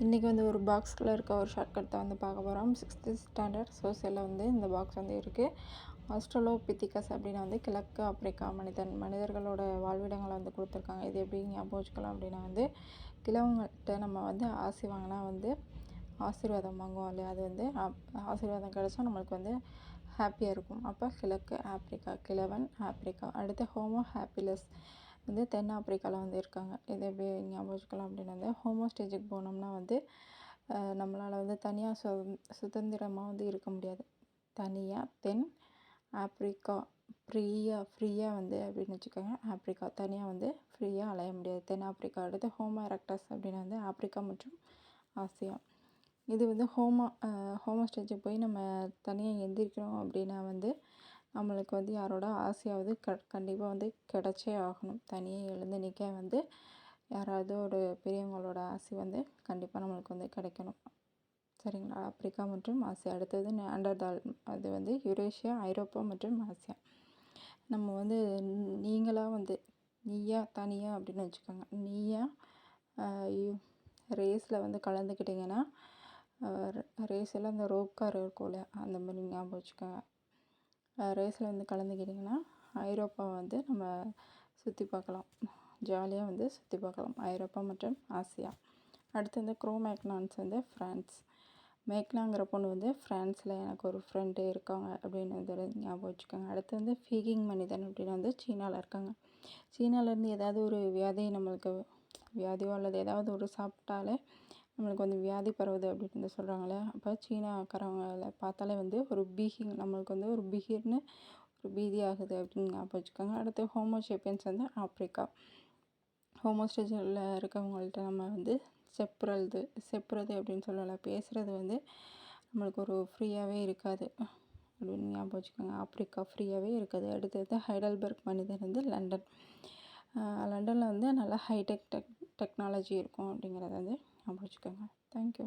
இன்றைக்கி வந்து ஒரு பாக்ஸில் இருக்க ஒரு ஷார்ட்கட் தான் வந்து பார்க்க போகிறோம். 6th ஸ்டாண்டர்ட் சோசியலில் வந்து இந்த பாக்ஸ் வந்து இருக்குது. ஆஸ்ட்ரலோபித்திகஸ் அப்படின்னா வந்து கிழக்கு ஆப்பிரிக்கா மனிதர்களோட வாழ்விடங்களை வந்து கொடுத்துருக்காங்க. இது எப்படி ஞாபகம் வச்சுக்கலாம் அப்படின்னா வந்து கிழவங்கள்கிட்ட நம்ம வந்து ஆசி வாங்கினா வந்து ஆசீர்வாதம் வாங்குவோம் இல்லையா, அது வந்து ஆசீர்வாதம் கிடைச்சா நம்மளுக்கு வந்து ஹாப்பியாக இருக்கும். அப்போ கிழக்கு ஆப்பிரிக்கா, கிழவன் ஆப்பிரிக்கா. அடுத்து ஹோமோ ஹாப்பிலஸ் வந்து தென் ஆப்பிரிக்காவில் வந்து இருக்காங்க. இதை எப்படி ஞாபகம் வச்சுக்கலாம் அப்படின்னு வந்து ஹோமோ ஸ்டேஜுக்கு போனோம்னா வந்து நம்மளால் வந்து தனியாக சுதந்திரமாக வந்து இருக்க முடியாது. தனியாக தென் ஆப்பிரிக்கா ஃப்ரீயாக வந்து அப்படின்னு வச்சுக்கோங்க. ஆப்பிரிக்கா தனியாக வந்து ஃப்ரீயாக அலைய முடியாது. தென் ஆப்பிரிக்கா. அடுத்து ஹோமோ எரக்டஸ் அப்படின்னா வந்து ஆப்பிரிக்கா மற்றும் ஆசியா. இது வந்து ஹோமோ ஸ்டேஜுக்கு போய் நம்ம தனியாக எந்திரிக்கிறோம் அப்படின்னா வந்து நம்மளுக்கு வந்து யாரோட ஆசையாவது கண்டிப்பாக வந்து கிடச்சே ஆகணும். தனியாக எழுந்து நிற்க வந்து யாராவது ஒரு பெரியவங்களோட ஆசை வந்து கண்டிப்பாக நம்மளுக்கு வந்து கிடைக்கணும். சரிங்களா? ஆப்பிரிக்கா மற்றும் ஆசியா. அடுத்தது நியாண்டர்தால், அது வந்து யுரேஷியா, ஐரோப்பா மற்றும் ஆசியா. நம்ம வந்து நீங்களாக வந்து நீயா தனியா அப்படின்னு வச்சுக்கோங்க. நீயா ரேஸில் வந்து கலந்துக்கிட்டிங்கன்னா ரேஸில் அந்த ரோப் கார் இருக்கும்ல, அந்த மாதிரி ஞாபகம் வச்சுக்கோங்க. ரேஸில் வந்து கலந்துக்கிட்டிங்கன்னா ஐரோப்பா வந்து நம்ம சுற்றி பார்க்கலாம், ஜாலியாக வந்து சுற்றி பார்க்கலாம். ஐரோப்பா மற்றும் ஆசியா. அடுத்து வந்து மேக்னான்ஸ் வந்து ஃப்ரான்ஸ். மேக்னாங்கிற பொண்ணு வந்து ஃப்ரான்ஸில் எனக்கு ஒரு ஃப்ரெண்டு இருக்காங்க அப்படின்னு வந்து ஞாபகம் வச்சுக்கோங்க. அடுத்து வந்து ஃபீகிங் மனிதன் அப்படின்னு வந்து சீனாவில் இருக்காங்க. சீனாவிலேருந்து ஏதாவது ஒரு வியாதியோ அல்லது ஏதாவது ஒரு சாப்பிட்டாலே நம்மளுக்கு வந்து வியாதி பரவுது அப்படின்னு வந்து சொல்கிறாங்களே, அப்போ சீனாக்காரவங்களை பார்த்தாலே வந்து ஒரு நம்மளுக்கு வந்து ஒரு பீதி ஆகுது அப்படின்னு ஞாபகம் வச்சுக்கோங்க. அடுத்து ஹோமோசேப்பியன்ஸ் வந்து ஆப்பிரிக்கா. ஹோமோ ஸ்டேஜில் இருக்கவங்கள்ட்ட நம்ம வந்து செப்புறது அப்படின்னு சொல்லலாம். பேசுகிறது வந்து நம்மளுக்கு ஒரு ஃப்ரீயாகவே இருக்காது அப்படின்னு ஞாபகம் வச்சுக்கோங்க. ஆப்பிரிக்கா ஃப்ரீயாகவே இருக்காது. அடுத்தது ஹைடல்பர்க் மனிதன் வந்து லண்டனில் வந்து நல்லா ஹைடெக் டெக்னாலஜி இருக்கும் அப்படிங்கிறத வந்து ஞாபகம் வச்சுக்கோங்க. தேங்க்யூ.